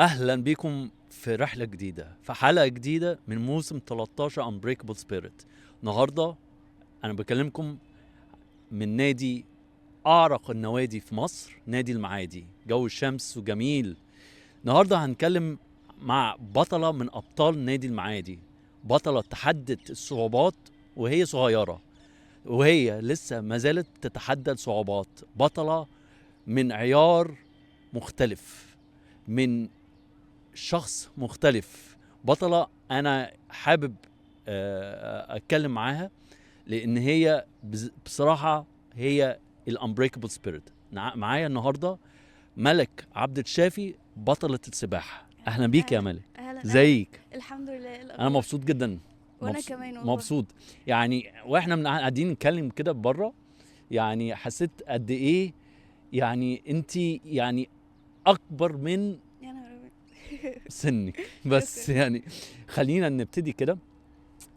اهلا بكم في رحله جديده، في حلقه جديده من موسم 13 Unbreakable Spirit. النهارده انا بكلمكم من نادي اعرق النوادي في مصر، نادي المعادي. جو الشمس وجميل. النهارده هنتكلم مع بطله من ابطال نادي المعادي، بطله تحدت الصعوبات وهي صغيره، وهي لسه ما زالت تتحدى الصعوبات. بطله من عيار مختلف، من شخص مختلف. بطلة أنا حابب أتكلم معاها، لأن هي بصراحة هي الأنبريكابل سبيريت. معايا النهاردة ملك عبد الشافي، بطلة السباحة. أهلا بيك يا ملك. اهلا زيك؟ الحمد لله. أنا مبسوط جدا. وانا كمان والله. مبسوط يعني، واحنا قاعدين نتكلم كده بره، يعني حسيت قد ايه يعني انت يعني اكبر من يا نهار أبيض. سنك. بس يعني خلينا نبتدي كده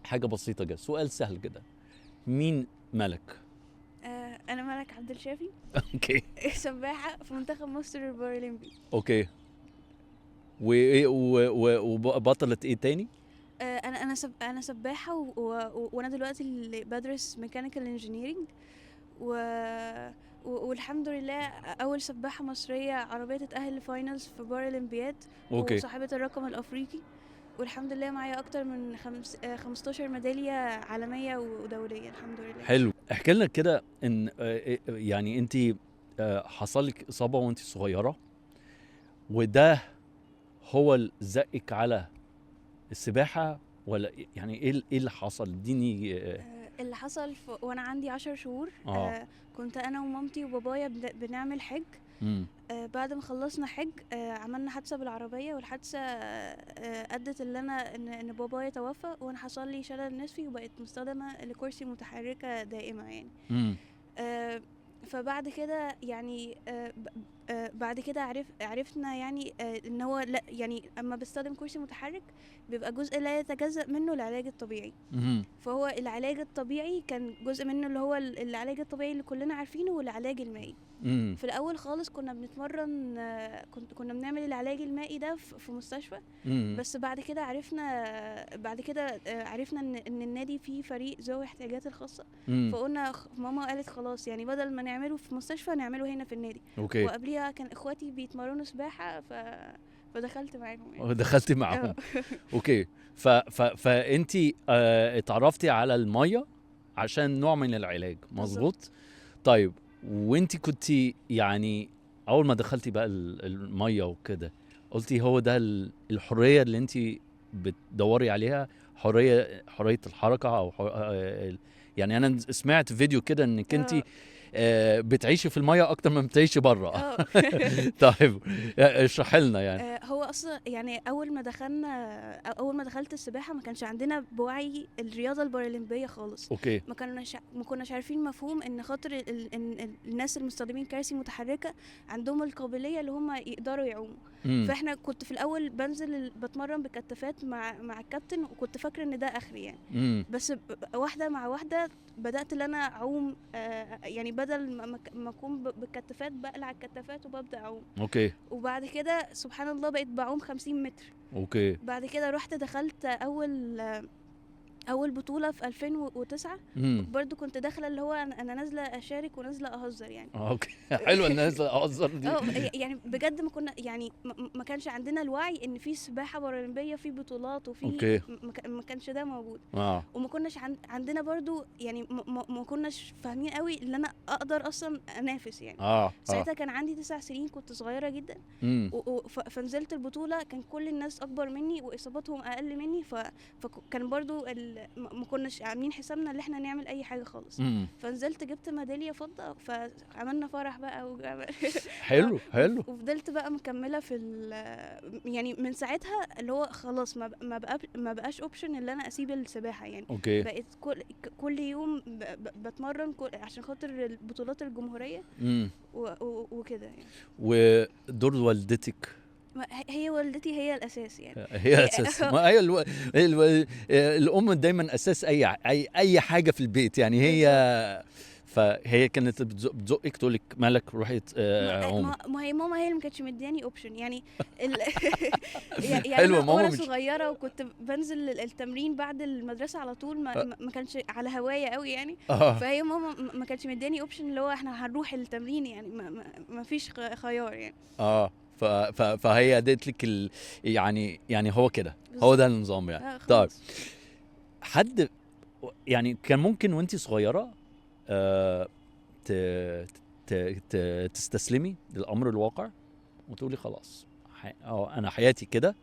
حاجة بسيطة جدا، سؤال سهل كده. مين ملك؟ انا ملك عبد الشافي. اوكي سباحه في منتخب مصر البارالمبي. اوكي. وبطلة ايه تاني؟ انا سباحه وانا دلوقتي اللي بدرس ميكانيكال انجينيرينج والحمد لله اول سباحه مصريه عربيه تتاهل لفاينلز في بارالمبياد، اوكي وصاحبه الرقم الافريقي. والحمد لله معايا اكتر من 15 ميداليه عالميه ودوليه الحمد لله. حلو. احكي لنا كده ان يعني انت حصل لك اصابة وانت صغيرة، وده هو اللي زقك على السباحة، ولا يعني ايه اللي حصل؟ اديني اللي حصل وانا عندي 10 شهور. كنت انا ومامتي وبابايا بنعمل حج. بعد ما خلصنا حج عملنا حادثه بالعربيه، والحادثه ادت ان بابايا توفى، وانا حصل لي شلل نصفي وبقيت مستخدمه لكرسي متحركه دائمه يعني. فبعد كده يعني بعد كده عرفنا يعني ان هو لا، يعني اما بستخدم كرسي متحرك بيبقى جزء لا يتجزأ منه العلاج الطبيعي. فهو العلاج الطبيعي كان جزء منه اللي هو العلاج الطبيعي اللي كلنا عارفينه، والعلاج المائي. في الاول خالص كنا بنتمرن، كنا بنعمل العلاج المائي ده في مستشفى. بس بعد كده عرفنا ان النادي فيه فريق ذوي احتياجات الخاصه. فقلنا ماما قالت خلاص، يعني بدل ما نعمله في مستشفى نعمله هنا في النادي. اوكي. وقبليها كان اخواتي بيتمرنوا سباحه فدخلت معاهم يعني. دخلتي معاهم. اوكي. فانتي اتعرفتي على الميه عشان نوع من العلاج، مظبوط؟ طيب وانتي كنتي يعني اول ما دخلتي بقى الميه وكده، قلتي هو ده الحريه اللي انتي بتدوري عليها؟ حريه الحركه او يعني انا سمعت فيديو كده انك انتي بتعيشي في الميه اكتر من بتعيشي بره. طيب اشرح لنا يعني. هو اصلا يعني اول ما دخلت السباحه ما كانش عندنا بوعي الرياضه البارالمبيه خالص. اوكي. ما كناش عارفين مفهوم ان خاطر الناس المستخدمين كراسي متحركه عندهم القابليه اللي هم يقدروا يعوموا. فاحنا كنت في الاول بنزل بتمرن بكتافات مع الكابتن، وكنت فاكره ان ده اخري يعني. بس واحده مع واحده بدات ان انا اعوم، يعني بدل ما اكون بالكتافات بقلع الكتافات وببدا اعوم. اوكي. وبعد كده سبحان الله بقيت بعوم 50 متر. اوكي. بعد كده رحت دخلت اول بطوله في 2009. برضو كنت داخله اللي هو انا نازله اشارك ونازله اهزر يعني. اوكي. حلوه نازله اهزر دي. يعني بجد ما كنا يعني ما كانش عندنا الوعي ان في سباحه بارالمبيه، في بطولات، وفي ما كانش ده موجود. وما كناش عندنا برضو يعني ما كناش فاهمين قوي ان انا اقدر اصلا انافس يعني. ساعتها كان عندي 9 سنين، كنت صغيره جدا. فنزلت البطوله كان كل الناس اكبر مني واصاباتهم اقل مني، فكان برضو ما كناش عاملين حسابنا ان احنا نعمل اي حاجه خالص. فنزلت جبت ميداليه فضه، فعملنا فرح بقى حلو. وفضلت بقى مكمله في يعني من ساعتها اللي هو خلاص ما بقاش اوبشن اللي انا اسيب السباحه يعني. أوكي. بقيت كل يوم بتمرن عشان خاطر بطولات الجمهوريه وكده يعني. ودور والدتك؟ هي والدتي هي الاساس يعني. هي اساس. ما هي الام دايما اساس اي حاجه في البيت يعني. هي فهي كانت بتزقك تقول لك مالك روحي عومي. ما هي ماما هي اللي ما كانتش مدياني اوبشن يعني حلوة انا ماما وانا مش صغيره وكنت بنزل التمرين بعد المدرسه على طول ما كانش على هوايه قوي يعني. فهي ماما ما كانتش مدياني اوبشن اللي هو احنا هنروح التمرين يعني ما فيش خيار يعني. فهي اديت لك يعني هو كده هو ده النظام يعني. طيب حد يعني كان ممكن وانتي صغيره تستسلمي للامر الواقع وتقولي خلاص انا حياتي كده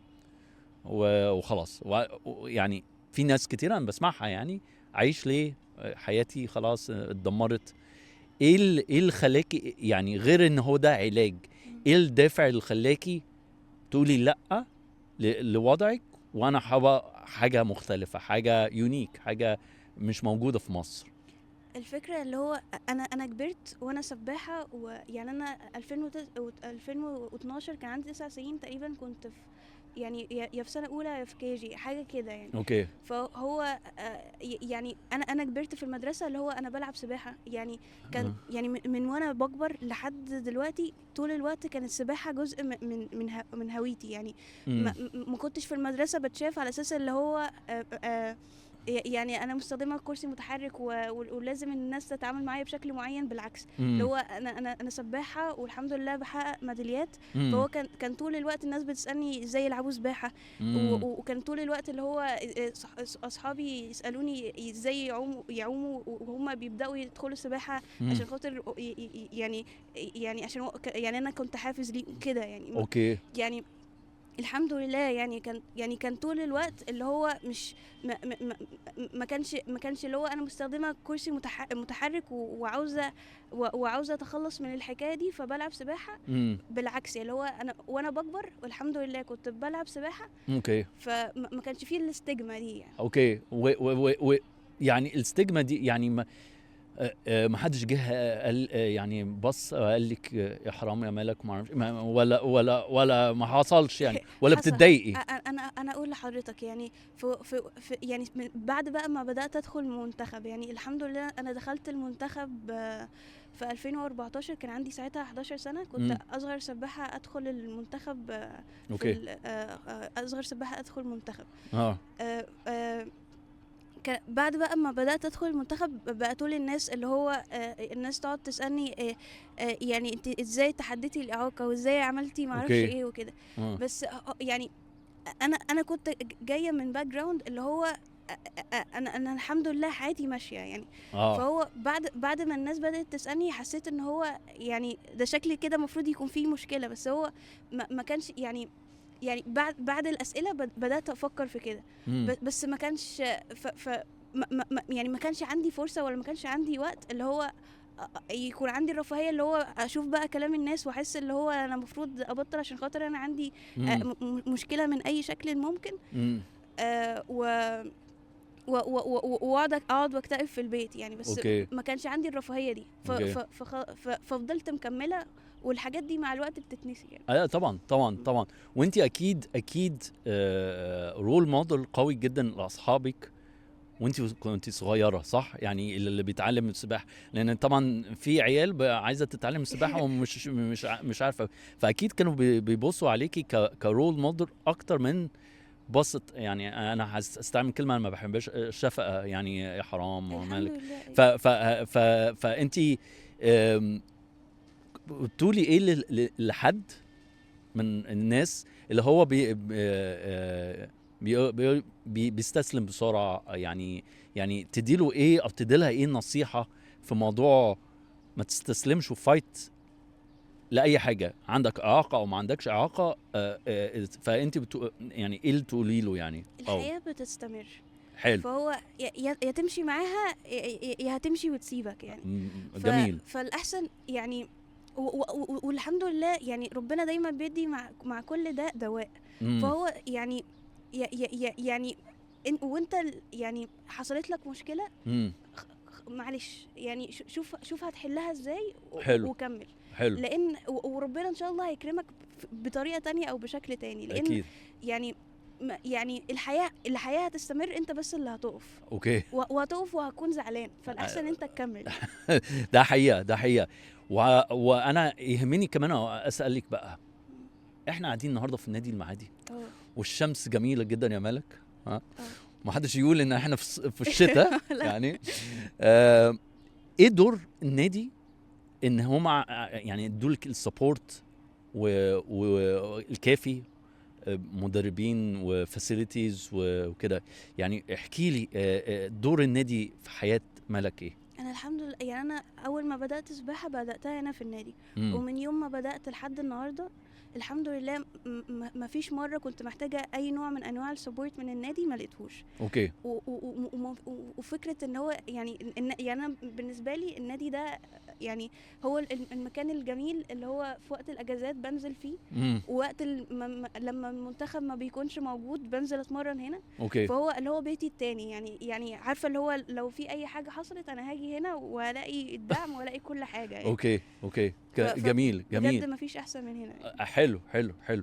وخلاص، يعني في ناس كتير انا بسمعها يعني عايش ليه حياتي خلاص اتدمرت. ايه اللي خلاكي يعني غير ان هو ده علاج، ايه الدافع اللي خلاكي تقولي لا لوضعك وانا حاجه مختلفه، حاجه يونيك، حاجه مش موجوده في مصر؟ الفكره اللي هو انا كبرت وانا سباحه، ويعني انا 2012 كان عندي 9 سنين تقريبا، كنت في يعني يا في سنه اولى يا في كيجي حاجه كده يعني. اوكي. فهو يعني انا كبرت في المدرسه اللي هو انا بلعب سباحه يعني. كان يعني من وانا بكبر لحد دلوقتي طول الوقت كانت السباحه جزء من هويتي يعني. ما كنتش في المدرسه بتشاف على اساس اللي هو يعني انا مستخدمه كرسي متحرك ولازم الناس تتعامل معايا بشكل معين. بالعكس اللي هو انا سباحه والحمد لله بحقق ميداليات. فهو كان طول الوقت الناس بتسالني ازاي يلعبوا سباحه، وكان طول الوقت اللي هو اصحابي يسالوني ازاي يعوموا وهم بيبداوا يدخلوا السباحه عشان خاطر يعني عشان يعني انا كنت حافز ليه كده يعني. اوكي. يعني الحمد لله يعني كان طول الوقت اللي هو مش ما كانش اللي هو انا مستخدمه كرسي متحرك وعاوزه اتخلص من الحكايه دي فبلعب سباحه. بالعكس اللي هو انا وانا بكبر والحمد لله كنت بلعب سباحه. اوكي. فما كانش فيه الاستجمة دي يعني. اوكي. يعني الاستجمة دي يعني ما حدش جه قال يعني بص قال لك يا حرام يا مالك ولا ما حصلش يعني ولا بتتضايقي؟ انا اقول لحضرتك يعني في يعني بعد بقى ما بدات ادخل المنتخب يعني الحمد لله انا دخلت المنتخب في 2014. كان عندي ساعتها 11 سنه، كنت اصغر سباحه ادخل المنتخب. اوكي. اصغر سباحه ادخل منتخب. بعد بقى ما بدأت أدخل المنتخب بقى طول الناس اللي هو الناس تقعد تسألني يعني انت ازاي تحديتي الإعاقة وازاي عملتي معرفش ايه وكده. بس يعني أنا كنت جاية من باك جراوند اللي هو أنا الحمد لله حياتي ماشية يعني. فهو بعد ما الناس بدأت تسألني حسيت ان هو يعني ده شكل كده مفروض يكون فيه مشكلة، بس هو ما كانش يعني بعد الأسئلة بدأت أفكر في كده. بس ما كانش يعني ما كانش عندي فرصة ولا ما كانش عندي وقت اللي هو يكون عندي الرفاهية اللي هو أشوف بقى كلام الناس وأحس اللي هو أنا مفروض أبطل عشان خاطر أنا عندي مشكلة من أي شكل ممكن. واقعد واكتئب في البيت يعني. بس ما كانش عندي الرفاهية دي. ففضلت مكملة والحاجات دي مع الوقت بتتنسي يعني. طبعا. وانت اكيد رول موديل قوي جدا لاصحابك وانت كنت صغيره، صح؟ يعني اللي بيتعلم السباحه، لان طبعا في عيال عايزه تتعلم السباحه ومش مش عارفه، فاكيد كانوا بيبصوا عليكي كرول موديل اكتر من بسط. يعني انا هستعمل كلمه انا ما بحبهاش، شفقه يعني يا حرام ومالك. فانت بتقولي ايه لحد من الناس اللي هو بيستسلم بسرعه؟ يعني تديله ايه او تديلها ايه نصيحه في موضوع ما تستسلمش وفايت لاي حاجه، عندك اعاقه او ما عندكش اعاقه؟ فانت يعني ايه اللي تقولي له يعني؟ الحياه بتستمر. حلو. فهو يا تمشي معاها يا هتمشي وتسيبك يعني. جميل. فالاحسن يعني والحمد لله يعني ربنا دايما بيدي مع كل ده دواء. فهو يعني يعني وانت يعني حصلت لك مشكله معلش يعني شوف هتحلها ازاي. حلو. وكمل. حلو. لان وربنا ان شاء الله هيكرمك بطريقه تانية او بشكل تاني. لان أكيد. يعني يعني الحياه هتستمر، انت بس اللي هتقف. اوكي. وهتقف وهتكون زعلان، فالاحسن انت تكمل. ده حقيقه. وانا يهمني كمان اسالك بقى، احنا قاعدين النهارده في النادي المعادي والشمس جميله جدا يا ملك، ما حدش يقول ان احنا في الشتاء يعني ايه دور النادي ان هم يعني يدولك السبورت والكافي، مدربين وفاسيليتيز وكده؟ يعني احكي لي دور النادي في حياة ملك ايه؟ انا الحمد لله، يعني انا اول ما بدأت سباحة بدأتها هنا في النادي. ومن يوم ما بدأت لحد النهاردة الحمد لله ما فيش مرة كنت محتاجة اي نوع من انواع السبورت من النادي ما لقيتهوش. اوكي. وفكرة ان هو يعني انا بالنسبة لي النادي ده يعني هو المكان الجميل اللي هو في وقت الاجازات بنزل فيه، ووقت لما المنتخب ما بيكونش موجود بنزل اتمرن هنا. اوكي. فهو اللي هو بيتي التاني، يعني عارفة اللي هو لو في اي حاجة حصلت انا هاجي هنا والاقي الدعم والاقي كل حاجة يعني. اوكي جميل بجد ما فيش احسن من هنا يعني. حلو.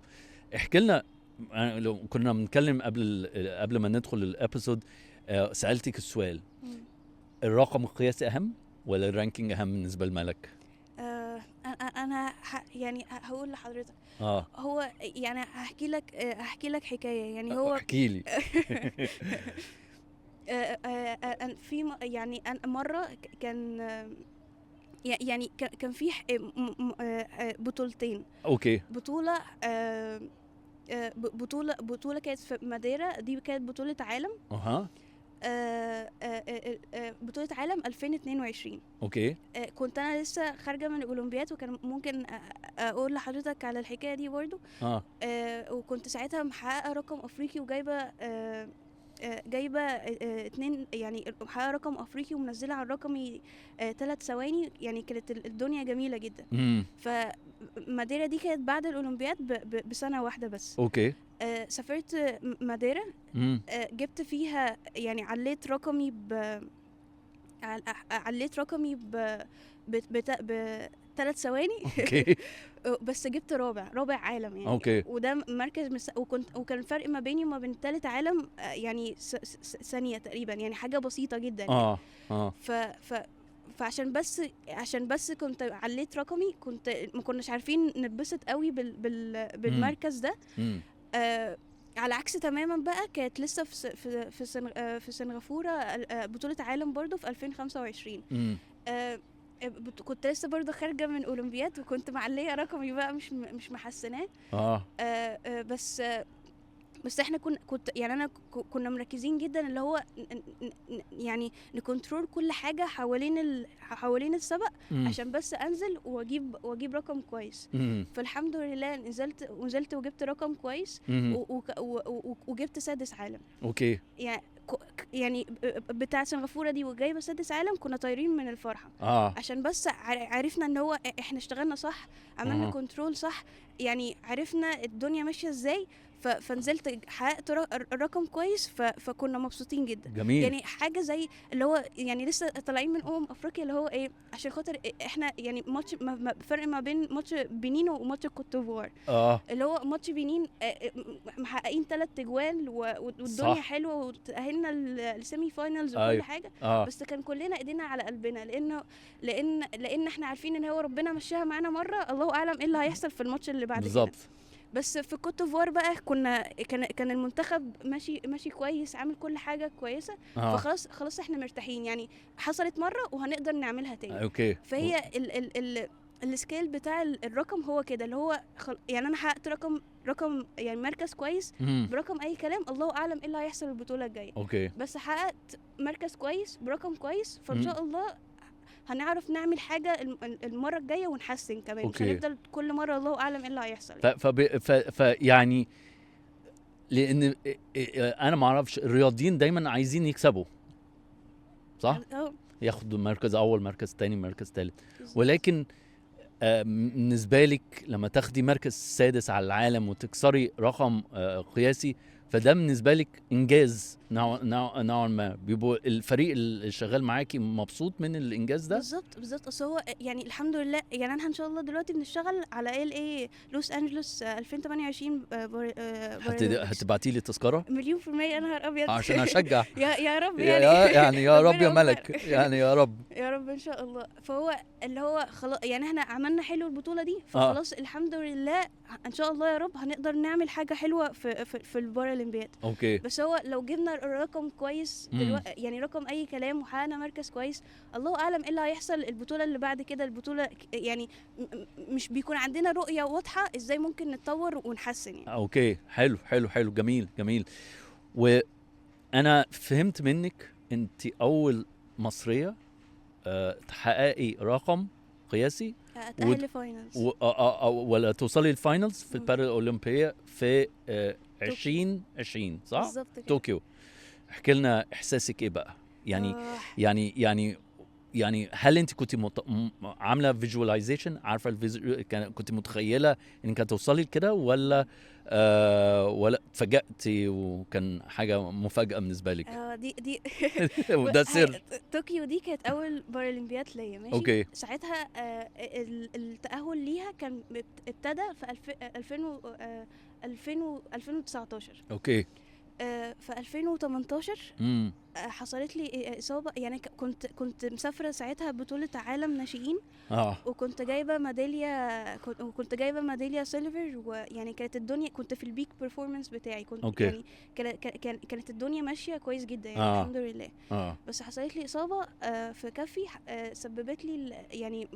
احكي لنا، لو كنا بنتكلم قبل ما ندخل الابيسود سألتك السؤال، الرقم القياسي اهم ولا الرانكينج اهم بالنسبه لملك؟ انا يعني هقول لحضرتك هو يعني هحكي لك حكايه. يعني هو احكي لي. في يعني مره كان يعني كان في بطولتين. اوكي. بطوله كانت في ماديرا، دي كانت بطوله عالم. بطولة عالم 2022. اوكي. كنت انا لسه خارجه من الاولمبياد، وكان ممكن اقول لحضرتك على الحكايه دي برضو. وكنت ساعتها محققه رقم افريقي وجايبه جايبه 2، يعني محققه رقم افريقي ومنزله على رقمي 3 ثواني، يعني كانت الدنيا جميله جدا. فماديرا دي كانت بعد الاولمبياد بسنه واحده بس. اوكي. سافرت ماديرا، جبت فيها يعني عليت رقمي ب 3 ثواني. اوكي. بس جبت رابع عالم يعني. اوكي. وده مركز وكان الفرق ما بيني وما بين ثالث عالم يعني ثانيه تقريبا، يعني حاجه بسيطه جدا يعني. فعشان بس كنت عليت رقمي، ما كناش عارفين نتبسط قوي بالمركز ده. على عكس تماما بقى كانت لسه في سنغافورة بطولة عالم برضو في 2025. كنت لسه برضو خارجة من أولمبياد، وكنت معلية رقمي بقى مش محسناه. بس احنا كنا مركزين جدا اللي هو يعني نكنترول كل حاجه حوالين السبق، عشان بس انزل واجيب رقم كويس. فالحمد لله نزلت وجبت رقم كويس، وجبت 6 عالم. اوكي. يعني بتاع سنغافورة دي وجايبه 6 عالم، كنا طايرين من الفرحه. عشان بس عرفنا ان هو احنا اشتغلنا صح، عملنا كنترول صح، يعني عرفنا الدنيا ماشيه ازاي. فنزلت حققت الرقم كويس، فكنا مبسوطين جدا. جميل. يعني حاجه زي اللي هو يعني لسه طالعين من افريقيا، اللي هو ايه، عشان خاطر احنا يعني ماتش فرق ما بين ماتش بنين وماتش كوت ديفوار. اللي هو ماتش بنين محققين 3 اجوال والدنيا حلوه، وتاهلنا السيمي فاينلز وكل حاجه. بس كان كلنا ايدينا على قلبنا، لان احنا عارفين ان هو ربنا مشاها معانا مره، الله اعلم ايه اللي هيحصل في الماتش اللي بعد كده. بس في كوت ديفوار بقى كان المنتخب ماشي كويس، عامل كل حاجه كويسه. فخلاص احنا مرتاحين، يعني حصلت مره وهنقدر نعملها تاني. اوكي. فهي السكيل بتاع الرقم هو كده، اللي هو يعني انا حققت رقم يعني مركز كويس برقم اي كلام، الله اعلم ايه اللي هيحصل البطوله الجايه. اوكي. بس حققت مركز كويس برقم كويس، فان شاء الله هنعرف نعمل حاجه المره الجايه ونحسن كمان. مش هنفضل كل مره الله اعلم ايه اللي هيحصل. يعني لان انا ما اعرفش، الرياضيين دايما عايزين يكسبوا، صح؟ ياخدوا مركز اول، مركز تاني، مركز تالت. ولكن بالنسبه لك لما تاخدي مركز 6 على العالم وتكسري رقم قياسي، فده بالنسبه لك انجاز نوعا ما. بيبقوا الفريق اللي شغال معاكي مبسوط من الانجاز ده؟ بالظبط. اصل هو يعني الحمد لله، يعني انا ان شاء الله دلوقتي بنشتغل على ال لوس انجلوس 2028 هتبعتي لي تذكره؟ 100%. انا نهار ابيض عشان اشجع. يا رب يعني يا رب يا ملك، يعني يا رب يا رب ان شاء الله. فهو اللي هو خلاص، يعني احنا عملنا حلو البطوله دي، فخلاص الحمد لله ان شاء الله يا رب هنقدر نعمل حاجه حلوه في البارالمبياد. اوكي. بس هو لو جبنا رقم كويس يعني رقم اي كلام وحققنا مركز كويس، الله اعلم ايه اللي هيحصل البطوله اللي بعد كده. البطوله يعني مش بيكون عندنا رؤيه واضحه ازاي ممكن نتطور ونحسن يعني. اوكي، حلو، جميل. وانا فهمت منك انت اول مصريه تحققي رقم قياسي اتأهل لفاينلز ولا توصلي الفاينلز في البارا اولمبيه في 2020 صح؟ بالظبط كده. طوكيو. احكي لنا احساسك ايه بقى يعني هل انت كنت عامله فيجواليزيشن، عارفه كنت متخيله انك هتوصلي لكده ولا اتفاجأتي وكان حاجه مفاجاه بالنسبه لك؟ دي وده سر. طوكيو دي كانت اول بارالمبياد ليا، ماشي. اوكي. ساعتها التأهل ليها كان ابتدى في 2019. اوكي. في 2018 حصلت لي إصابة، يعني كنت مسافرة ساعتها بطولة عالم ناشئين، وكنت جايبة ميدالية سيلفر، ويعني كانت الدنيا، كنت في البيك بيرفورمانس بتاعي، كنت أوكي. يعني كانت الدنيا ماشية كويس جدا يعني الحمد لله. بس حصلت لي إصابة في كفي، سببت لي يعني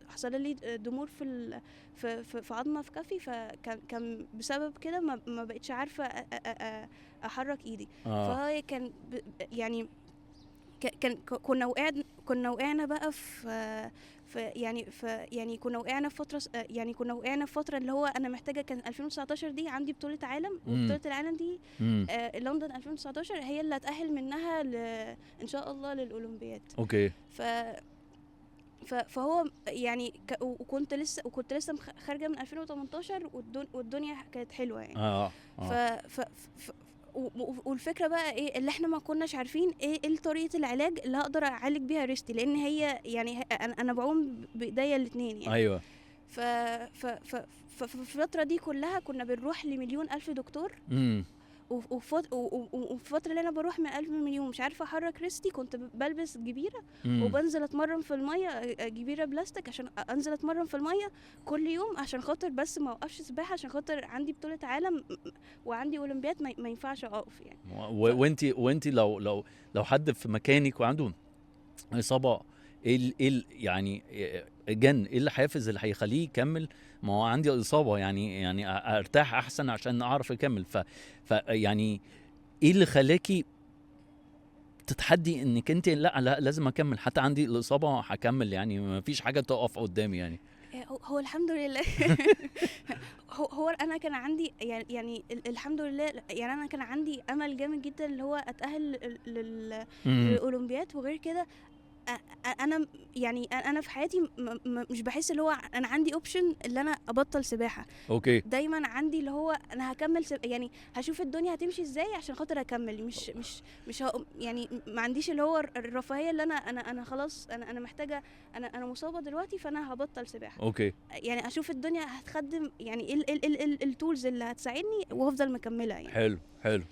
حصل لي ضمور في عظمة في كفي، فكان بسبب كده ما بقتش عارفة احرك ايدي. فهي كان يعني كنا وقعنا بقى في كنا وقعنا في فتره اللي هو انا محتاجه. كان 2019 دي عندي بطوله عالم، وبطوله العالم دي لندن 2019 هي اللي هتأهل منها ان شاء الله للاولمبياد. اوكي. فهو يعني وكنت لسه خارجه من 2018 والدنيا كانت حلوه يعني. والفكره بقى ايه اللي احنا ما كناش عارفين ايه طريقه العلاج اللي هقدر اعالج بيها ريستي، لان هي يعني انا بعوم بايديا الاثنين يعني. ايوه. في الفتره دي كلها كنا بنروح لمليون الف دكتور. وفي الفتره اللي انا بروح من 1000 مليون مش عارفه احرك ريستي، كنت بلبس جبيره وبنزل اتمرن في الميه، جبيره بلاستيك عشان انزل اتمرن في الميه كل يوم، عشان خاطر بس ما اوقفش سباحه، عشان خاطر عندي بطوله عالم وعندي اولمبياد ما ينفعش اقف يعني. وانتي لو حد في مكانك وعنده اصابه، ايه يعني ايه الحافز اللي هيخليه يكمل؟ ما هو عندي اصابه، يعني ارتاح احسن عشان اعرف اكمل. يعني ايه اللي خلاكي تتحدي انك انت لا لازم اكمل حتى عندي الاصابه هكمل، يعني ما فيش حاجه تقف قدامي يعني؟ هو الحمد لله هو انا كان عندي يعني الحمد لله، يعني انا كان عندي امل جامد جدا اللي هو اتاهل للاولمبياد. وغير كده انا في حياتي مش بحس اللي هو انا عندي اوبشن اللي انا ابطل سباحه. اوكي. دايما عندي اللي هو انا هكمل يعني هشوف الدنيا هتمشي ازاي عشان خاطر اكمل. مش يعني ما عنديش اللي هو الرفاهيه اللي انا خلاص انا محتاجه، انا مصابه دلوقتي فانا هبطل سباحه. اوكي. يعني اشوف الدنيا هتخدم يعني ايه التولز اللي هتساعدني وافضل مكمله يعني. حلو.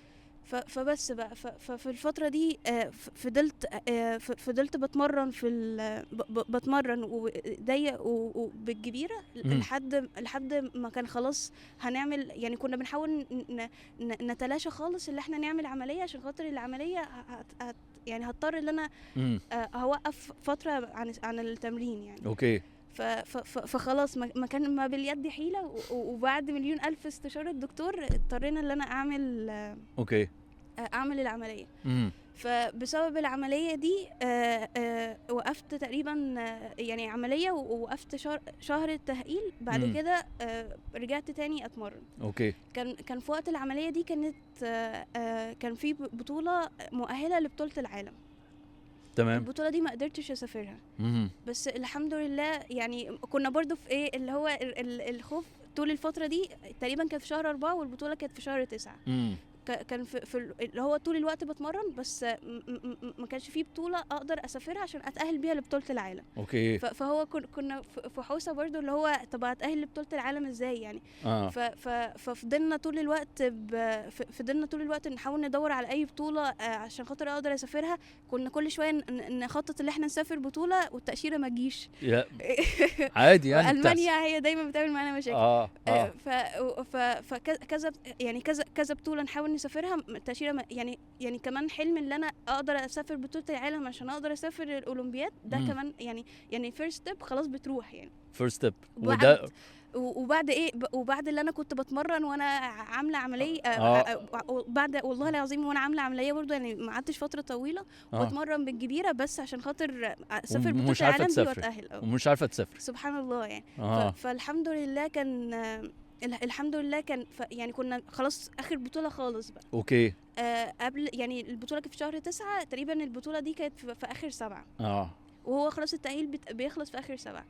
فبس بقى في الفتره دي فضلت بتمرن وضيق وبالجبيره لحد ما كان خلاص هنعمل، يعني كنا بنحاول نتلاشى خالص اللي احنا نعمل عمليه، عشان خاطر العمليه يعني هضطر ان انا هوقف فتره عن التمرين يعني. اوكي. فخلاص ما كان ما باليد حيله، وبعد مليون الف استشاره الدكتور اضطرينا ان انا اعمل العمليه. فبسبب العمليه دي وقفت تقريبا يعني عمليه، ووقفت شهر التأهيل. بعد كده رجعت تاني اتمرن. اوكي. كان في وقت العمليه دي كان في بطوله مؤهله لبطوله العالم. تمام. البطوله دي ما قدرتش اسافرها. بس الحمد لله يعني كنا برضو في ايه اللي هو الخوف طول الفتره دي تقريبا كانت في شهر 4 والبطوله كانت في شهر 9. كان في اللي هو طول الوقت بتمرن، بس ما كانش فيه بطوله اقدر اسافرها عشان اتاهل بيها لبطوله العالم. اوكي. فهو كنا في حوسه برضو اللي هو طب اتاهل لبطوله العالم ازاي يعني. ففضلنا طول الوقت نحاول ندور على اي بطوله عشان خاطر اقدر اسافرها. كنا كل شويه نخطط ان احنا نسافر بطوله والتاشيره ما تجيش. عادي يعني. المانيا هي دايما بتعمل معانا مشاكل. فكذا يعني كذا بطوله نحاول نسافرها التأشيرة يعني كمان حلم ان انا اقدر اسافر بطولة العالم عشان اقدر اسافر الاولمبياد ده كمان يعني first step خلاص بتروح يعني first step. وبعد اللي انا كنت بتمرن وانا عامله عمليه بعد والله العظيم وانا عامله عمليه برضو يعني ما قعدتش فتره طويله وبتمرن بالكبيره بس عشان خاطر اسافر بطوله العالم دي واتاهل ومش عارفه تسافر سبحان الله يعني. فالحمد لله كان يعني كنا خلاص اخر بطوله خالص بقى. اوكي. قبل يعني البطوله كانت في شهر 9 تقريبا، البطوله دي كانت في اخر 7. وهو خلاص التأهيل بيخلص في اخر 7.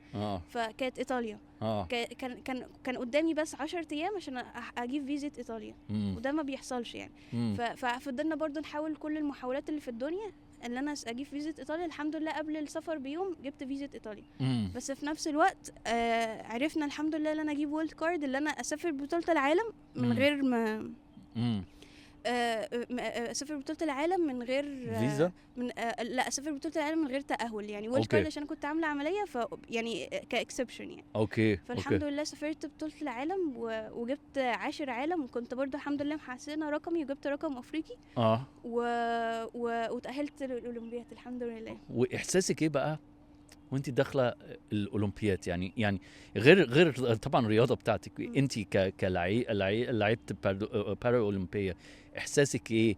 فكانت ايطاليا. كان قدامي بس 10 ايام عشان اجيب فيزا ايطاليا. وده ما بيحصلش يعني. ففضلنا برضو نحاول كل المحاولات اللي في الدنيا ان انا اجيب فيزا ايطاليا. الحمد لله قبل السفر بيوم جبت فيزا ايطاليا. بس في نفس الوقت عرفنا الحمد لله ان انا اجيب وورلد كارد اللي انا اسافر بطولة العالم من غير ما اسافر بطولة العالم من غير فيزا. لا اسافر بطولة العالم من غير تأهل يعني وورلد كارد عشان كنت عاملة عملية يعني كاكسبشن يعني. اوكي. فالحمد لله سافرت بطولة العالم وجبت 10 عالم، وكنت برضو الحمد لله محسنة رقمي وجبت رقم افريقي. وتأهلت للأولمبياد الحمد لله. واحساسك ايه بقى وانت داخله الاولمبياد؟ يعني غير طبعا الرياضه بتاعتك انت كلاعيبه بارا اولمبيه، احساسك ايه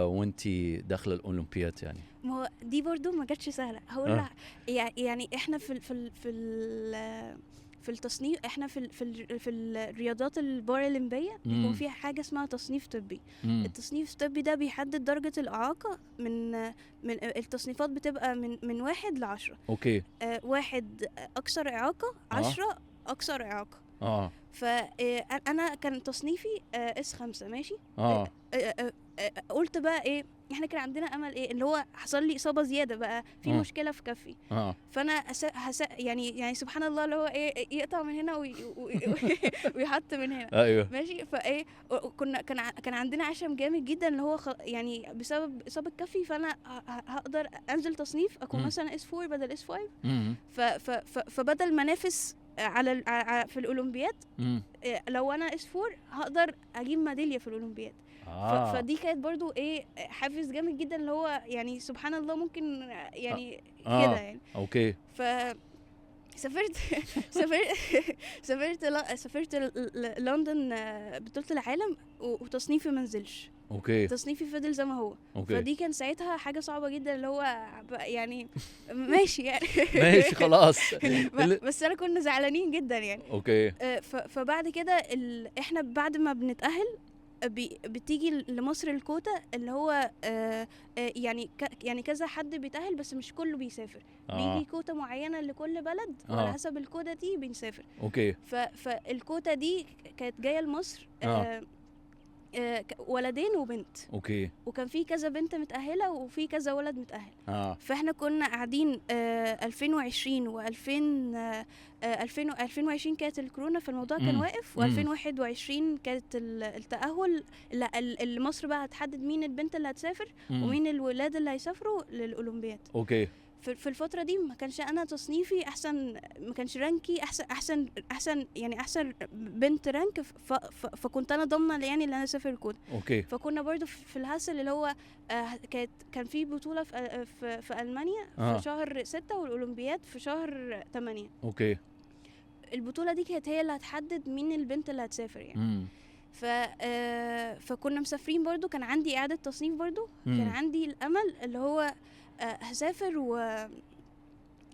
وانت داخله الاولمبياد يعني؟ ما دي برضو ما جاتش سهله هقول يعني احنا في التصنيف، احنا في الرياضات البارالمبيه بيكون فيها حاجه اسمها تصنيف طبي. التصنيف الطبي ده بيحدد درجه الاعاقه من التصنيفات بتبقى من 1 ل10. اوكي. 1 اكثر اعاقه، 10 اكثر اعاقه. فانا كان تصنيفي S5 ماشي. قلت بقى ايه، احنا كان عندنا امل ايه اللي هو حصل لي اصابه زياده بقى في مشكله في كفي. فانا يعني سبحان الله اللي هو ايه يقطع من هنا ويحط من هنا. ايوه ماشي. فايه كان عندنا عشم جامد جدا اللي هو يعني بسبب اصابه كفي فانا هقدر انزل تصنيف اكون مثلا S4 بدل S5. فبدل ما انافس في الاولمبياد لو انا S4 هقدر اجيب ميداليه في الاولمبياد. فدي كانت برضو ايه حافز جامد جدا اللي هو يعني سبحان الله ممكن يعني كده يعني. اوكي. سافرت لندن بطولة العالم وتصنيفي منزلش. اوكي. تصنيفي فضل زي ما هو. أوكي. فدي كان ساعتها حاجه صعبه جدا اللي هو يعني ماشي يعني ماشي خلاص. بس انا كنا زعلانين جدا يعني. اوكي. فبعد كده احنا بعد ما بنتأهل بتيجي لمصر الكوتا اللي هو يعني كذا حد بيتأهل بس مش كله بيسافر. بيجي كوتا معينة لكل بلد وعلى حسب الكوتا دي بنسافر. اوكي. فالكوتا دي كانت جاية لمصر ولدين وبنت. اوكي. وكان في كذا بنت متأهلة وفي كذا ولد متأهل. فاحنا كنا قاعدين 2020 و2020 كانت الكورونا فالموضوع كان واقف. و2021 كانت التأهل اللي مصر بقى هتحدد مين البنت اللي هتسافر ومين الولاد اللي هيسافروا للأولمبياد. اوكي. في الفترة دي ما كانش أنا تصنيفي أحسن، ما كانش رانكي أحسن يعني أحسن بنت رانك. فكنت أنا ضامنة يعني اللي أنا أسافر الكود. أوكي. فكنا برضو في الهاسل اللي هو كان في بطولة في ألمانيا في شهر 6 والأولمبياد في شهر 8. أوكي. البطولة دي كانت هي اللي هتحدد مين البنت اللي هتسافر يعني. فكنا مسافرين برضو، كان عندي إعادة تصنيف برضو. كان عندي الأمل اللي هو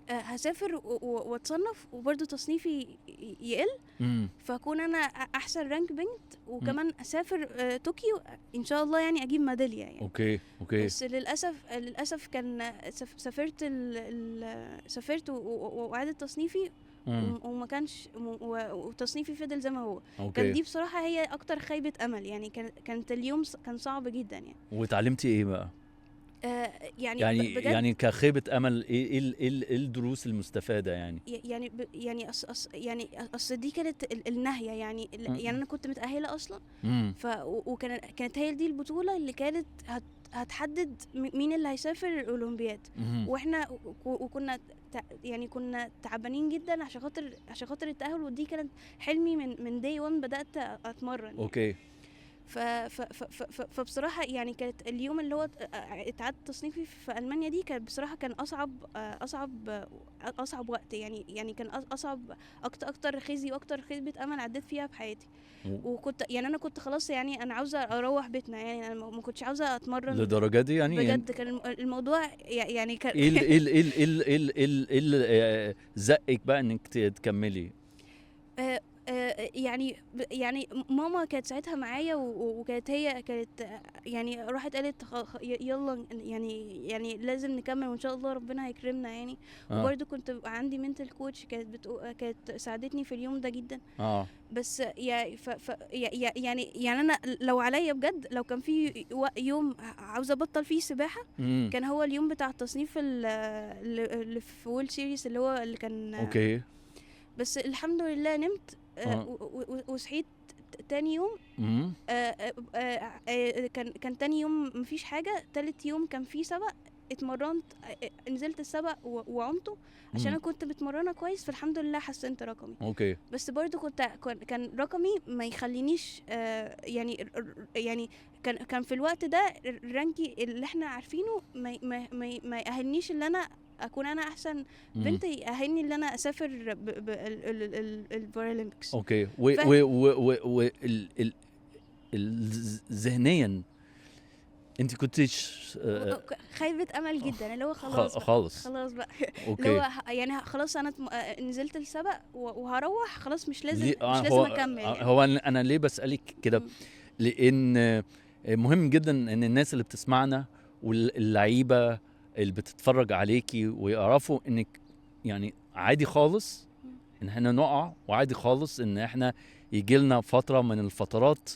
هسافر واتصنف وبرضو تصنيفي يقل. فاكون انا احسن رانك بنت وكمان اسافر طوكيو ان شاء الله يعني اجيب ميداليه يعني. اوكي. بس للاسف كان سافرت واعاده تصنيفي وما كانش وتصنيفي فضل زي ما هو. أوكي. كان دي بصراحه هي اكتر خيبه امل يعني. كانت اليوم كان صعب جدا يعني. وتعلمتي ايه بقى؟ يعني كخيبة امل ايه الدروس المستفادة يعني؟ يعني اصل دي كانت النهايه يعني. يعني انا كنت متأهلة اصلا. وكانت هي دي البطولة اللي كانت هتحدد مين اللي هيسافر الاولمبياد. واحنا وكنا يعني كنا تعبانين جدا عشان خاطر التأهل. ودي كانت حلمي من داي 1 بدأت اتمرن يعني. اوكي. فبصراحه يعني كانت اليوم اللي هو اتعاد تصنيفي في المانيا دي كان بصراحه كان اصعب وقت يعني كان اصعب اكتر خزي واكتر خيبه امل عديت فيها بحياتي. وكنت يعني انا كنت خلاص يعني انا عاوزه اروح بيتنا يعني. انا ما كنتش عاوزه اتمرن للدرجه دي يعني. بجد كان الموضوع يعني كان ايه زقك بقى انك تكملي؟ يعني ماما كانت ساعتها معايا وكانت هي كانت يعني راحت قالت يلا يعني لازم نكمل وان شاء الله ربنا هيكرمنا يعني. وبرده كنت عندي منتل كوتش كانت ساعدتني في اليوم ده جدا. بس يعني انا لو عليا بجد لو كان في يوم عاوزه ابطل فيه سباحه كان هو اليوم بتاع التصنيف اللي في وورلد سيريز اللي هو اللي كان. اوكي. بس الحمد لله نمت وصحيت تاني يوم. كان تاني يوم مفيش حاجه. تالت يوم كان في سبق اتمرنت. نزلت السبق وعمته عشان انا كنت متمرنه كويس. فالحمد لله حسنت رقمي. اوكي. بس برضو كان رقمي ما يخلينيش يعني كان في الوقت ده الرانكي اللي احنا عارفينه ما يأهلنيش اللي انا اكون انا احسن بنت. يأهلني اللي انا اسافر البارالمبيكس. اوكي. ذهنيا انت كنتيش خايبه امل جدا اللي هو خلاص بقى اللي هو يعني خلاص انا نزلت السبق وهروح خلاص مش لازم اكمل يعني. هو انا ليه بسألك كده؟ لان مهم جدا ان الناس اللي بتسمعنا واللعيبه اللي بتتفرج عليكي ويعرفوا انك يعني عادي خالص ان احنا نقع، وعادي خالص ان احنا يجيلنا فترة من الفترات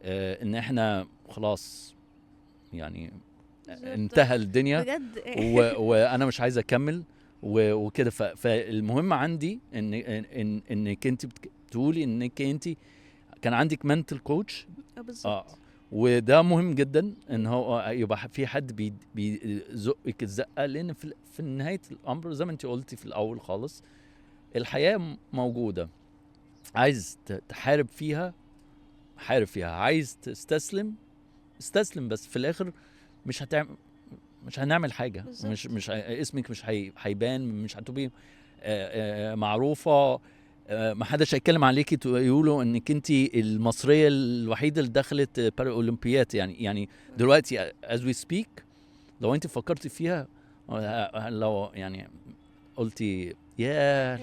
ان احنا خلاص يعني انتهى الدنيا بجد. وانا مش عايز اكمل وكده. فالمهم عندي انك انت بتقولي انك انت كان عندك منتل كوتش. وده مهم جدا ان هو يبقى في حد بيزقك الزقه، لان في نهايه الامر زي ما انت قلتي في الاول خالص الحياه موجوده. عايز تحارب فيها حارب فيها، عايز استسلم بس في الاخر مش هنعمل حاجه. مش اسمك مش هيبان، مش هتبقي معروفه. ما حدش هيتكلم عليكي يقولوا انك انت المصريه الوحيده اللي دخلت بارا اولمبيات. يعني دلوقتي as we speak لو انت فكرتي فيها، لو يعني قلتي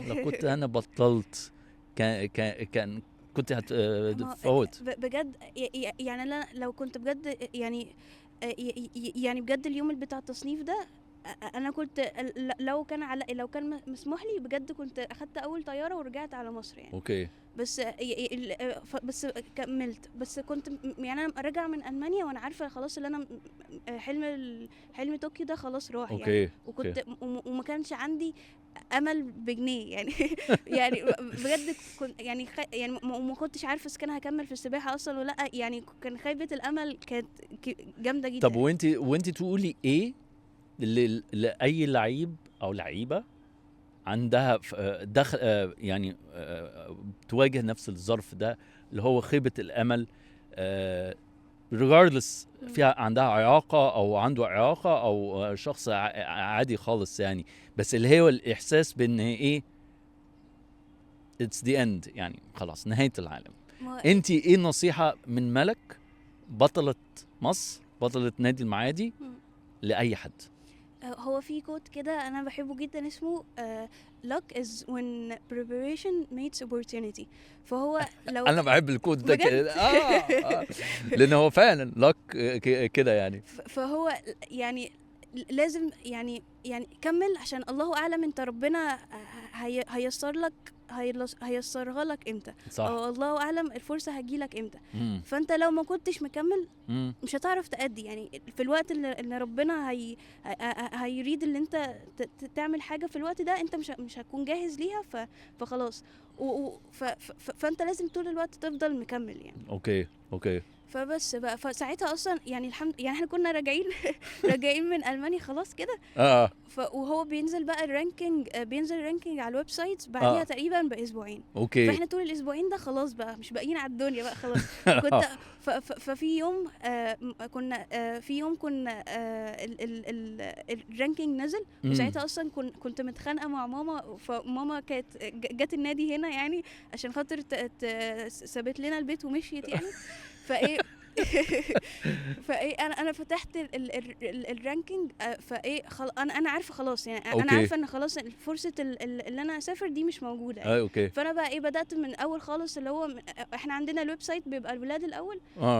لو كنت انا بطلت كان كنت هتفوت بجد. يعني انا لو كنت بجد يعني بجد اليوم اللي بتاع التصنيف ده انا كنت لو كان مسموح لي بجد كنت اخدت اول طياره ورجعت على مصر يعني. اوكي. بس كملت. بس كنت يعني انا راجعه من المانيا وانا عارفه خلاص اللي انا حلم طوكيو ده خلاص راح يعني. وكنت وما كانش عندي امل بجنيه يعني. يعني بجد كنت يعني ما كنتش عارفه اذا كان هكمل في السباحه اصلا ولا لا يعني. كان خيبه الامل كانت جامده جدا. طب وانت تقولي ايه لاي لعيب او لعيبه عندها دخل يعني تواجه نفس الظرف ده اللي هو خيبه الامل regardless فيها عندها إعاقة أو عنده إعاقة أو شخص عادي خالص يعني، بس اللي هو الإحساس بأن إيه it's the end يعني خلاص نهاية العالم. أنت إيه النصيحة من ملك بطلة مصر بطلة نادي المعادي لأي حد؟ هو في كوت كده انا بحبه جدا اسمه luck is when preparation meets opportunity. فهو لو انا بحب الكوت ده لان هو فعلا luck كده يعني. فهو يعني لازم يعني كمل، عشان الله اعلم انت ربنا هيسر لك هيسرها لك امتى، صح. او الله اعلم الفرصه هتجيلك امتى. فانت لو ما كنتش مكمل مش هتعرف تأدي، يعني في الوقت اللي ربنا هيريد اللي انت تعمل حاجه في الوقت ده، انت مش هتكون جاهز ليها، فخلاص. فانت لازم طول الوقت تفضل مكمل يعني. اوكي. فبس بقى، فساعتها اصلا يعني يعني احنا كنا راجعين من المانيا خلاص كده. وهو بينزل بقى بينزل الرانكينج على الويب سايت بعديها تقريبا باسبوعين. اوكي. فاحنا طول الاسبوعين ده خلاص بقى مش باقيين على الدنيا بقى خلاص. كنت ففي يوم كنا في يوم كنا الرانكينج نزل، وساعتها اصلا كنت متخانقه مع ماما، فماما كانت جت النادي هنا يعني عشان خاطر سابت لنا البيت ومشيت يعني. فايه انا فتحت الرانكينج، فايه انا عارفه خلاص يعني. انا عارفه ان خلاص فرصه اللي انا اسافر دي مش موجوده يعني. اوكي. فانا بقى ايه بدات من اول خالص، اللي هو احنا عندنا الويب سايت بيبقى الولاد الاول،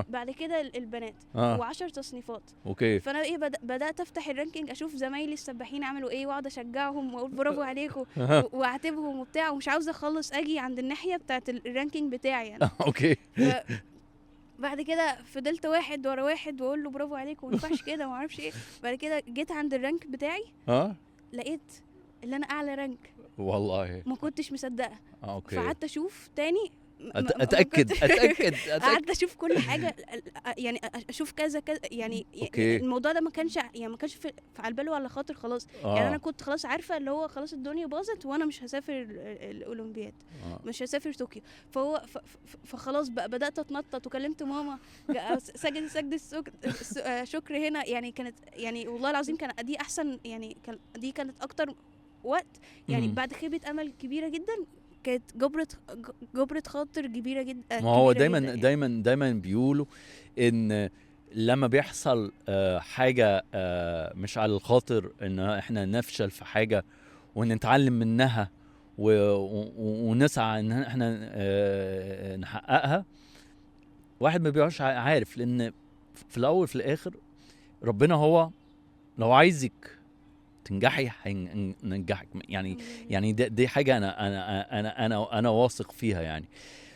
بعد كده البنات، و10 تصنيفات. اوكي. فانا ايه بدات افتح الرانكينج، اشوف زمايلي السباحين عملوا ايه، واقعد اشجعهم واقول برافو عليكم واعاتبهم وبتاع، ومش عاوزه اخلص اجي عند الناحيه بتاعه الرانكينج بتاعي يعني. اوكي. بعد كده فضلت واحد ورا واحد واقول له برافو عليكم، ما ينفعش كده، ما اعرفش ايه. بعد كده جيت عند الرانك بتاعي، لقيت اللي انا اعلى رانك، والله ما كنتش مصدقه. اوكي. فقعدت اشوف تاني، اتاكد قعدت اشوف كل حاجه يعني، اشوف كذا يعني. أوكي. الموضوع ده ما كانش في على البال ولا خاطر خلاص. يعني انا كنت خلاص عارفه اللي هو خلاص الدنيا باظت، وانا مش هسافر الاولمبياد، مش هسافر طوكيو. فهو فخلاص بقى بدات اتنطط، وكلمت ماما سجد شكر هنا يعني. كانت يعني والله العظيم كان دي احسن يعني، دي كانت اكتر وقت يعني بعد خيبه امل كبيره جدا، كانت جبرة خاطر كبيرة جدا. ما هو دايما جداً يعني. دايما بيقولوا ان لما بيحصل حاجة مش على الخاطر ان احنا نفشل في حاجة ونتعلم منها ونسعى ان احنا نحققها، واحد ما بيبقاش عارف، لان في الاول في الاخر ربنا هو لو عايزك تنجحي هينجحك يعني. يعني دي حاجه انا واثق فيها يعني.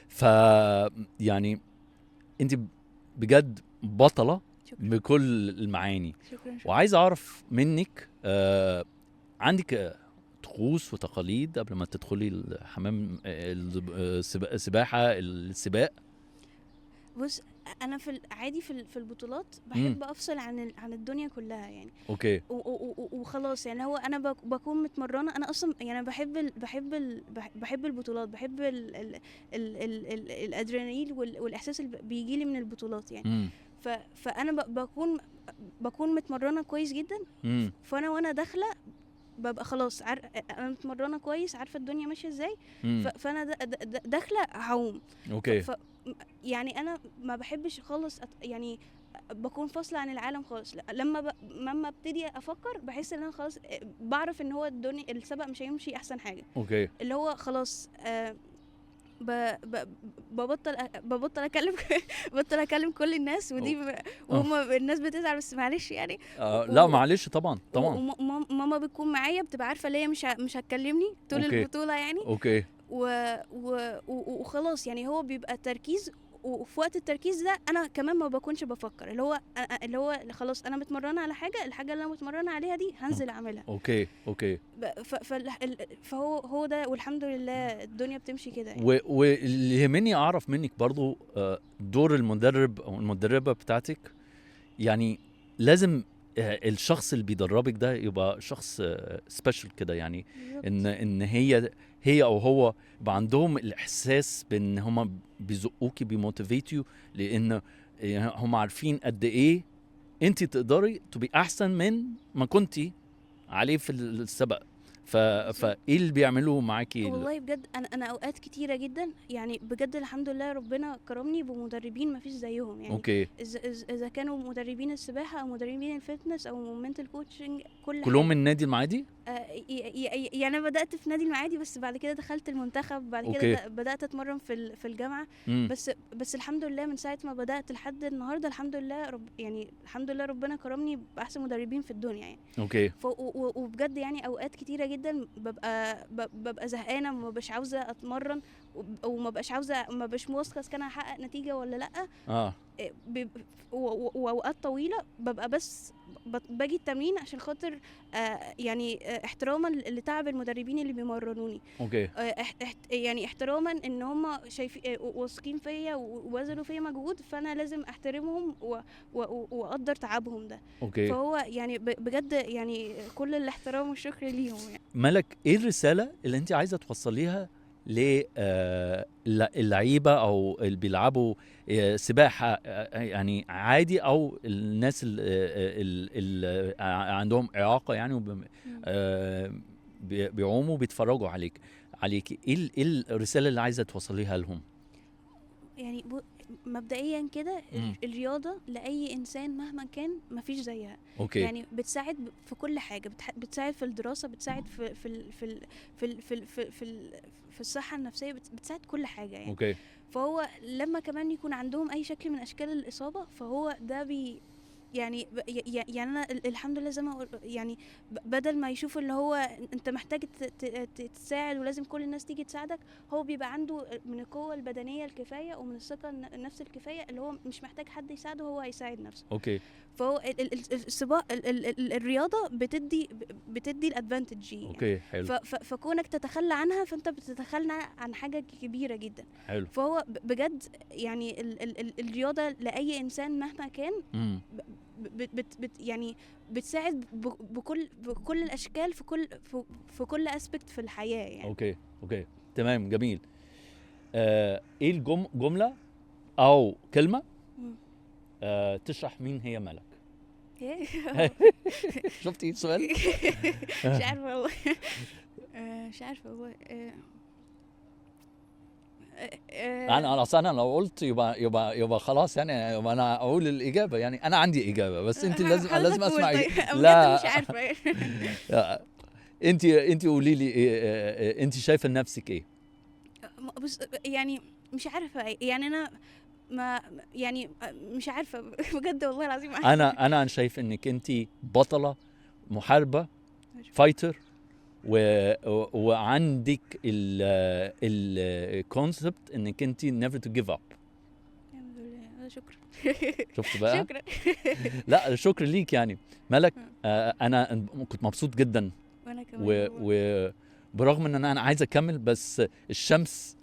ف يعني انت بجد بطله. شكرا. بكل المعاني. شكرا. وعايز اعرف منك عندك طقوس وتقاليد قبل ما تدخلي الحمام السباق؟ بص، انا في العادي في البطولات بحب افصل عن الدنيا كلها يعني. اوكي. وخلاص يعني. هو انا بكون متمرنه، انا اصلا يعني بحب البطولات، بحب الادرينالين والاحساس اللي بيجي لي من البطولات يعني. فانا بكون متمرنه كويس جدا. فانا وانا داخله ببقى خلاص انا متمرنه كويس، عارفه الدنيا ماشيه ازاي. فانا داخله هعوم. اوكي. يعني انا ما بحبش خالص يعني بكون فاصله عن العالم خالص. لما ابتدي افكر بحس ان انا خلاص بعرف ان هو الدنيا السبق مش هيمشي احسن حاجه. اوكي. اللي هو خلاص ببطل اكلم كل الناس، ودي وهم الناس بتزعل، بس معلش يعني. لا معلش طبعا. ماما بتكون معايا، بتبقى عارفه ليه مش هتكلمني طول البطوله يعني. اوكي. وخلاص يعني. هو بيبقى تركيز، وفي وقت التركيز ده انا كمان ما بكونش بفكر، اللي هو خلاص انا متمرنه على الحاجه اللي انا متمرنه عليها دي هنزل اعملها. اوكي. فهو ده، والحمد لله الدنيا بتمشي كده يعني. واللي يهمني اعرف منك برضو دور المدرب او المدربه بتاعتك. يعني لازم الشخص اللي بيدربك ده يبقى شخص سبيشال كده يعني. ان هي او هو يبقى عندهم الاحساس بان هم بيزقوكي بيموتيفيتيو، لان هم عارفين قد ايه انت تقدري تبقي احسن من ما كنتي عليه في السبق. فايه اللي بيعملوه معاكي؟ والله بجد انا اوقات كتيره جدا يعني بجد الحمد لله ربنا كرمني بمدربين ما فيش زيهم يعني. اوكي. اذا كانوا مدربين السباحه او مدربين الفتنس او منتال كوتشنج كلهم من النادي المعادي؟ يعني انا بدات في نادي المعادي، بس بعد كده دخلت المنتخب، بعد كده بدات اتمرن في الجامعه. بس الحمد لله من ساعه ما بدات لحد النهارده الحمد لله الحمد لله ربنا كرمني باحسن مدربين في الدنيا يعني. اوكي. وبجد يعني اوقات كتيره جدا ببقى زهقانه وما بقاش عاوزه اتمرن وما بقاش عاوزه، ما بقاش واثقه اذا كان هحقق نتيجه ولا لا. واوقات طويله ببقى بس باجي التمرين عشان خاطر يعني احتراما لتعب المدربين اللي بيمرنوني. اوكي. يعني احتراما ان هم شايفين واثقين فيا وبذلوا فيا مجهود، فانا لازم احترمهم واقدر تعبهم ده. اوكي. فهو يعني بجد يعني كل الاحترام والشكر ليهم يعني. ملك، ايه الرساله اللي انت عايزه توصليها للعيبه او اللي بيلعبوا سباحه يعني عادي، او الناس اللي عندهم اعاقه يعني بيعوموا بيتفرجوا عليكي؟ ايه الرساله اللي عايزه توصليها لهم؟ يعني مبدئيا كده الرياضه لاي انسان مهما كان مفيش زيها. أوكي. يعني بتساعد في كل حاجه، بتساعد في الدراسه، بتساعد في الصحه النفسيه، بتساعد كل حاجه يعني. أوكي. فهو لما كمان يكون عندهم اي شكل من اشكال الاصابه، فهو ده يعني انا الحمد لله زي ما يعني بدل ما يشوفوا اللي هو انت محتاج تتساعد ولازم كل الناس تيجي تساعدك، هو بيبقى عنده من القوه البدنيه الكفايه ومن الثقه النفس الكفايه اللي هو مش محتاج حد يساعده، هو هيساعد نفسه. اوكي. فهو السباق الرياضه بتدي الادفانتج يعني. اوكي. حلو. فكونك تتخلى عنها فانت بتتخلى عن حاجه كبيره جدا. حلو. فهو بجد يعني الرياضه لاي انسان مهما كان يعني بتساعد بكل الاشكال في كل اسبكت في الحياه يعني. اوكي تمام، جميل. ايه الجمله او كلمه تشرح مين هي ملك؟ شفتي السؤال؟ مش عارفه والله. مش عارفه والله. انا اصلا لو قلت يبقى خلاص يعني، يبقى انا اقول الاجابه يعني. انا عندي اجابه بس انت لازم اسمع. لا مش عارفه. انت قولي لي انت شايفه نفسك ايه؟ بس يعني مش عارفه يعني انا ما يعني مش عارفه بجد والله العظيم. انا شايف انك انت بطله محاربه فايتر وعندك الكونسبت انك انت never to give up. الحمد لله. شكرا. شفت بقى؟ شكرا. لا الشكر ليك يعني ملك. انا كنت مبسوط جدا، وانا كمان برغم ان انا عايز اكمل بس الشمس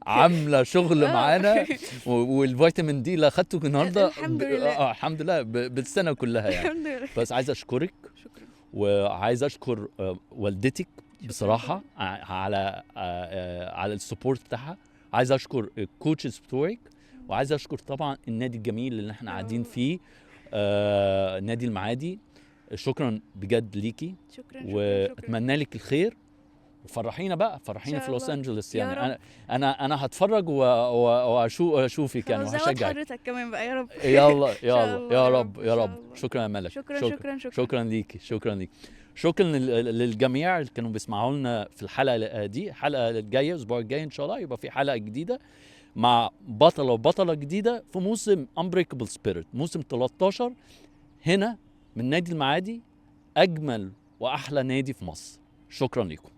عامله شغل معانا، والفيتامين دي اللي اخدته النهارده الحمد لله. الحمد لله بالسنه كلها يعني. الحمد لله. بس عايز اشكرك. شكرا. وعايز اشكر والدتك بصراحه على السبورت بتاعها. عايز اشكر الكوتشز بتوعك، وعايز اشكر طبعا النادي الجميل اللي احنا قاعدين فيه، نادي المعادي. شكرا بجد ليكي. شكرا. واتمنى لك الخير، وفرحينا بقى، فرحينا في لوس انجلوس يعني. انا هتفرج واشوفك يعني، وهشجعك. حضرتك كمان بقى يا رب. يلا يا رب. شكرا يا ملك. شكرا ليكي. شكرا للجميع اللي كانوا بيسمعوا لنا في الحلقه دي. الحلقه الجايه الاسبوع الجاي ان شاء الله يبقى في حلقه جديده مع بطله جديده في موسم Unbreakable Spirit، موسم 13 هنا من نادي المعادي، اجمل واحلى نادي في مصر. شكرا لكم.